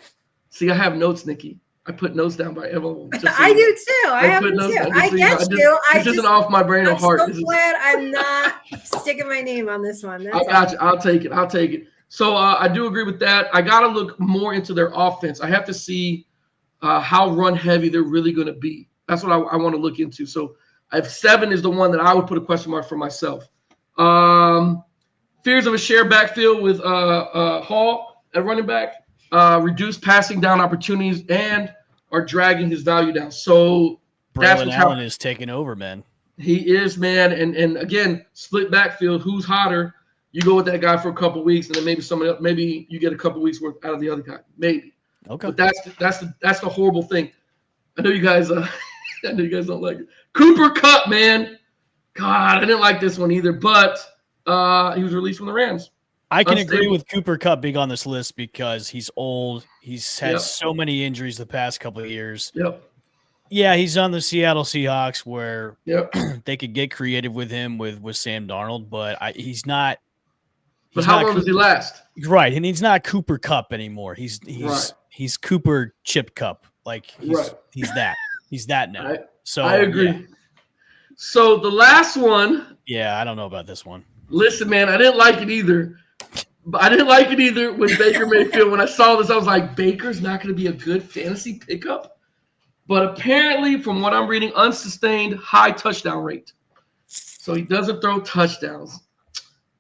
See, I have notes, Nikki. I put notes down by everyone. I do too. I have them too. I get you. This isn't off my brain or heart. I'm so glad I'm not sticking my name on this one. I got you. I'll take it. So I do agree with that. I got to look more into their offense. I have to see how run heavy they're really going to be. That's what I want to look into. So I have 7 is the one that I would put a question mark for myself. Fears of a share backfield with Hall at running back, reduced passing down opportunities, and are dragging his value down. So Braylon Allen is taking over, man. He is, man. And again, split backfield. Who's hotter? You go with that guy for a couple weeks, and then maybe someone else. Maybe you get a couple weeks worth out of the other guy. Maybe. Okay. But that's the horrible thing. I know you guys. Don't like it. Cooper Kupp, man. God, I didn't like this one either. But he was released from the Rams. I can agree with Cooper Kupp being on this list because he's old. He's had so many injuries the past couple of years. Yep. Yeah, he's on the Seattle Seahawks where they could get creative with him with Sam Darnold, but he's not. But how long does he last? Right, and he's not Cooper Kupp anymore. He's Cooper Chip Kupp. He's that. He's that now. So I agree. Yeah. So the last one. Yeah, I don't know about this one. Listen, man, I didn't like it either. But I didn't like it either with Baker Mayfield. When I saw this, I was like, Baker's not going to be a good fantasy pickup. But apparently, from what I'm reading, unsustained high touchdown rate. So he doesn't throw touchdowns.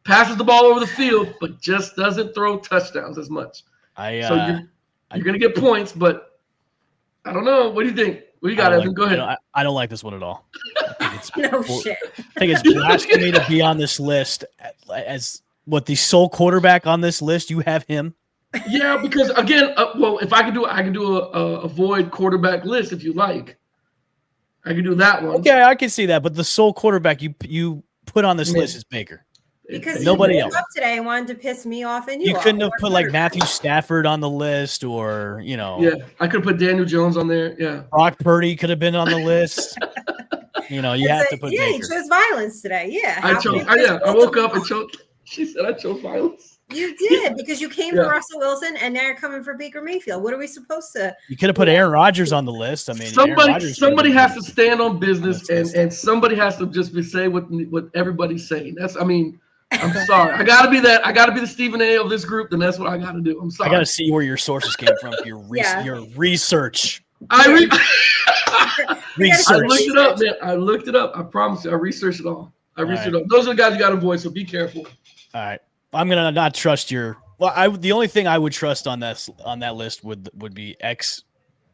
Passes the ball over the field, but just doesn't throw touchdowns as much. So you're going to get points, but I don't know. What do you think? What do you got, Evan? Go ahead. I don't like this one at all. Shit. I think it's blasphemy to be on this list as the sole quarterback on this list. You have him. Yeah, because again, if I can do a avoid quarterback list if you like. I can do that one. Okay, I can see that. But the sole quarterback you put on this list is Baker. Because Nobody you else. woke up today and wanted to piss me off, and You all. couldn't have put like Matthew Stafford on the list, or Yeah, I could put Daniel Jones on there. Yeah. Brock Purdy could have been on the list. You have to put Yeah, Baker. he chose violence today. Yeah, I chose. I woke up and chose. She said I chose violence. You did, because you came Yeah. for Russell Wilson, and now you're coming for Baker Mayfield. What are we supposed to? You could have put Aaron Rodgers on the list. I mean, somebody has to stand on business, and somebody has to just say what everybody's saying. I'm sorry. I gotta be that. I gotta be the Stephen A. of this group. Then that's what I gotta do. I'm sorry. I gotta see where your sources came from. Your research. I research. looked it up, man. I looked it up. I promise you. I researched it all. Those are the guys you got to avoid. So be careful. All right. I'm gonna not trust your. Well, the only thing I would trust on that list would be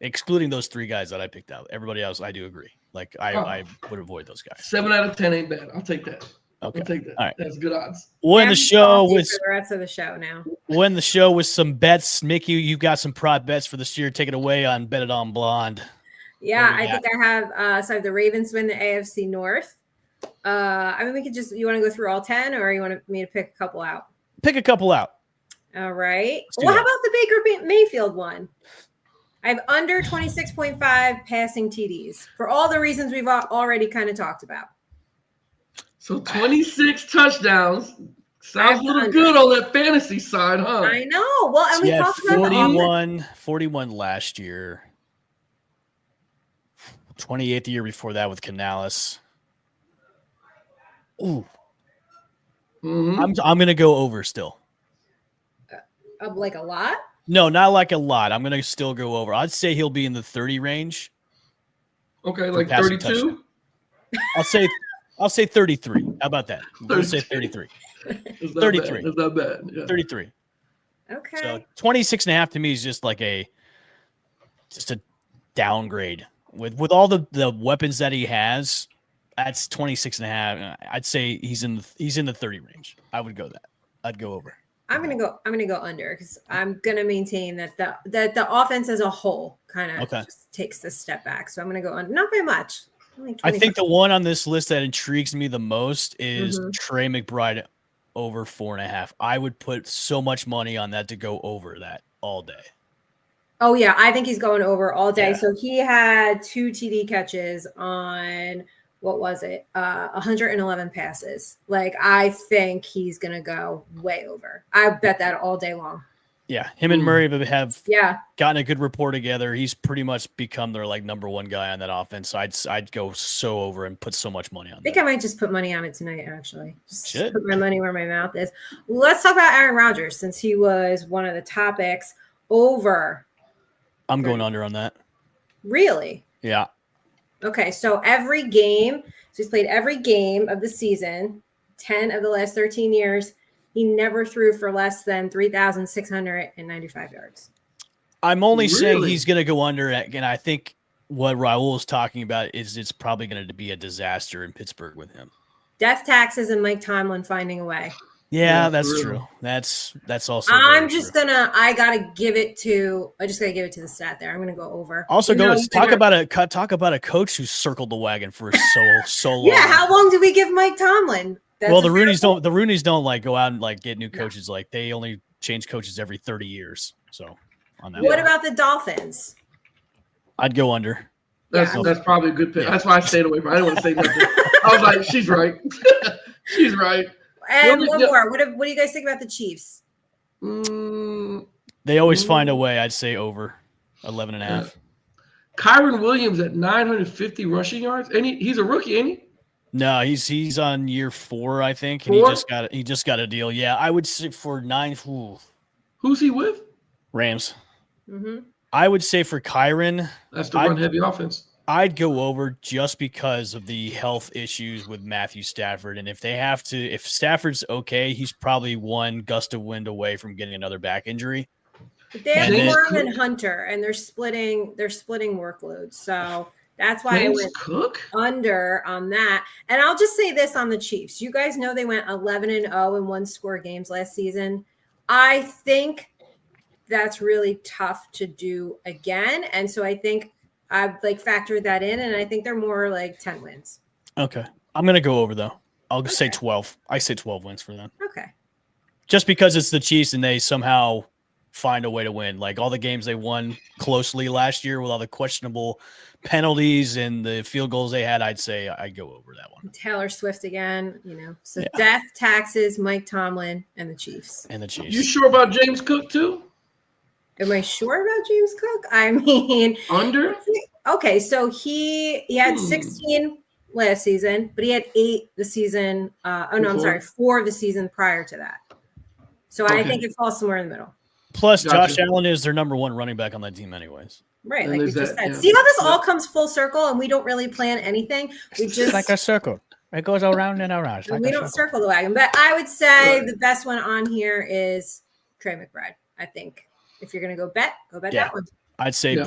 excluding those 3 guys that I picked out. Everybody else, I do agree. Like I would avoid those guys. 7 out of 10 ain't bad. I'll take that. Okay. I'll take that. All right. That's good odds. When the show was for the rest of the show now. When the show was some bets, Mickey, you got some prop bets for this year. Take it away on Bet It On Blonde. Yeah, I think I have. So I have the Ravens win the AFC North. I mean, we could you want to go through all 10, or you want me to pick a couple out? Pick a couple out. All right. Well, how about the Baker Mayfield one? I have under 26.5 passing TDs for all the reasons we've already kind of talked about. So 26 touchdowns. Sounds a little good on that fantasy side, huh? I know. Well, and we talked about 41 last year. 28 the year before that with Canales. Ooh. Mm-hmm. I'm gonna go over still. Like a lot? No, not like a lot. I'm gonna still go over. I'd say he'll be in the 30 range. Okay, like 32. I'll say 33. How about that? Let's say 33. 33. That's not bad. Yeah. 33. Okay. So 26.5 to me is just like a downgrade. With all the weapons that he has, that's 26.5. I'd say he's in the 30 range. I would go that. I'd go over. I'm gonna go under, because I'm gonna maintain that the offense as a whole kind of just takes the step back. So I'm gonna go under, not by much. I think the one on this list that intrigues me the most is Trey McBride over 4.5. I would put so much money on that to go over that all day. Oh yeah, I think he's going over all day. Yeah. So he had 2 TD catches on, what was it? 111 passes. Like, I think he's gonna go way over. I bet that all day long. Yeah, him and Murray have gotten a good rapport together. He's pretty much become their number one guy on that offense. So I'd go so over and put so much money on. I think I might just put money on it tonight. Actually, just put my money where my mouth is. Let's talk about Aaron Rodgers, since he was one of the topics. Over. I'm going under on that. Really? Yeah. Okay, so every game, he's played every game of the season, 10 of the last 13 years. He never threw for less than 3,695 yards. I'm only saying he's going to go under, and I think what Raul is talking about is it's probably going to be a disaster in Pittsburgh with him. Death taxes and Mike Tomlin finding a way. Yeah, that's true. That's also. I just gotta give it to the stat there. I'm gonna go over. Also, talk about a coach who circled the wagon for so long. Yeah, how long do we give Mike Tomlin? The Rooneys don't go out and get new coaches. Like, they only change coaches every 30 years. So on that. What about the Dolphins? I'd go under. That's probably a good pick. Yeah. That's why I stayed away from it. I didn't want to say nothing. I was like, she's right. She's right. And one more. What do you guys think about the Chiefs? They always find a way. I'd say over 11.5. Yeah. Kyron Williams at 950 rushing yards. And he's a rookie, ain't he? No, he's on year 4, I think. 4? And he just got a deal. Yeah, I would say for 9. Ooh. Who's he with? Rams. Mm-hmm. I would say for Kyron, that's the run heavy offense. I'd go over just because of the health issues with Matthew Stafford. And if Stafford's okay, he's probably one gust of wind away from getting another back injury. But they have Worm and Hunter, and they're splitting workloads. So that's why I went under on that. And I'll just say this on the Chiefs. You guys know they went 11-0 in 1-score games last season. I think that's really tough to do again. And so I think I've factored that in, and I think they're more like 10 wins. Okay. I'm going to go over, though. I'll say 12. I say 12 wins for them. Okay. Just because it's the Chiefs and they somehow find a way to win. Like all the games they won closely last year with all the questionable penalties and the field goals they had, I'd say I'd go over that one. Taylor Swift again, you know. So Yeah. death, taxes, Mike Tomlin, and the Chiefs. And the Chiefs. You sure about James Cook too? Am I sure about James Cook? I mean, Under? okay, so he had 16 last season, but he had 8 the season. I'm sorry, 4 the season prior to that. So I think it falls somewhere in the middle. Plus, Josh Allen is their number 1 running back on that team anyways. Right, And like we is just that- said. yeah. See how this all comes full circle and we don't really plan anything? We just like a circle. It goes around and around. we don't circle the wagon. But I would say the best one on here is Trey McBride. I think if you're going to go bet that one. I'd say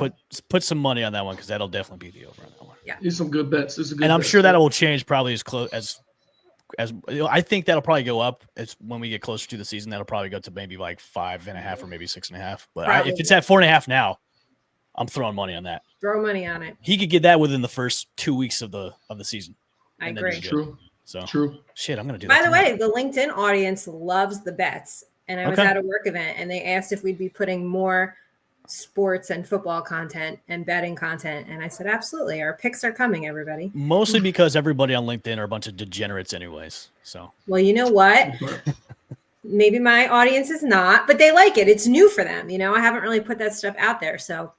put some money on that one because that'll definitely be the over on that one. Yeah. These some good bets. This is a good And I'm bet. sure that will change probably as close as I think that'll probably go up as when we get closer to the season. That'll probably go to maybe like 5.5 or maybe 6.5. But if it's at 4.5 now, I'm throwing money on that. Throw money on it. He could get that within the first 2 weeks of the season. I agree. True. So True. shit, I'm gonna do By that. the way, the LinkedIn audience loves the bets. And I was at a work event and they asked if we'd be putting more sports and football content and betting content. And I said, absolutely. Our picks are coming, everybody. Mostly because everybody on LinkedIn are a bunch of degenerates anyways. So well, you know what? Maybe my audience is not, but they like it. It's new for them. You know, I haven't really put that stuff out there. So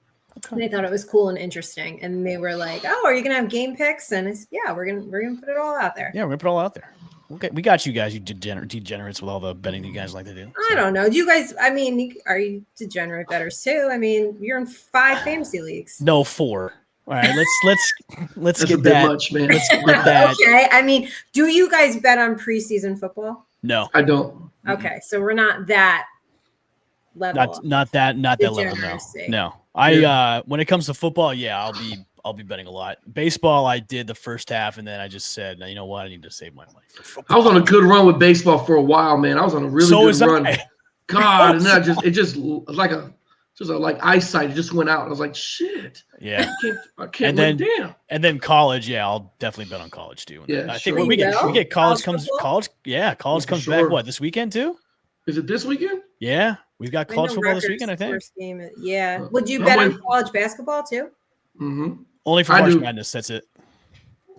they thought it was cool and interesting. And they were like, oh, are you gonna have game picks? And it's we're gonna put it all out there. yeah, we're gonna put it all out there. Okay, we got you guys, you degenerates with all the betting you guys like to do. I don't know. Do you guys? I mean, are you degenerate bettors too? I mean, you're in 5 fantasy leagues. No, 4. All right, let's That's get a bit that. much, man. Let's get that. Okay. I mean, do you guys bet on preseason football? No, I don't. Okay, so we're not that level. not that level. Degeneracy. No. I when it comes to football, I'll be betting a lot. Baseball, I did the first half, and then I just said, you know what, I need to save my money for football. I was on a good run with baseball for a while, man. I was on a really good run. God, and then it just like eyesight. It just went out. I was like, shit. Yeah. I can't win. Damn. And then college, I'll definitely bet on college too. Yeah, I think sure. we get college comes football? college comes sure. back this weekend too? Is it this weekend? Yeah. We've got college football this weekend, I think. First game, yeah. Would you bet on college basketball too? Mm-hmm. Only for March Madness, that's it.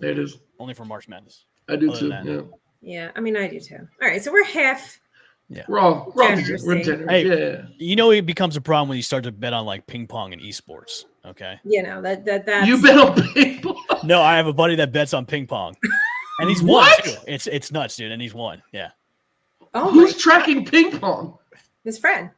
There it is. Only for March Madness. I do Other too. than that. Yeah, I mean, I do too. All right, so we're half. Yeah. We're all Degeneracy. generous. Hey, yeah. You know it becomes a problem when you start to bet on like ping pong and esports. Okay. You know that's You bet on people. No, I have a buddy that bets on ping pong. And he's won too. It's nuts, dude. And he's won. Yeah. Oh, who's tracking ping pong? his friend.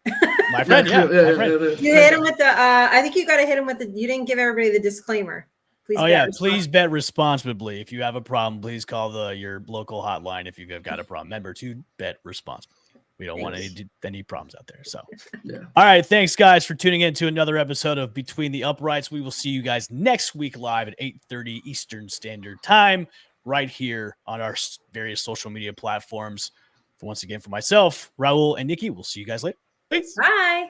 My friend, yeah. My friend. You hit him with the. I think you got to hit him with the. You didn't give everybody the disclaimer. Please. Please bet responsibly. If you have a problem, please call your local hotline. If you've got a problem, remember to bet responsibly. We don't want any problems out there. So, All right. Thanks, guys, for tuning in to another episode of Between the Uprights. We will see you guys next week live at 8:30 Eastern Standard Time, right here on our various social media platforms. Once again, for myself, Raul, and Nikki, we'll see you guys later. Peace. Bye.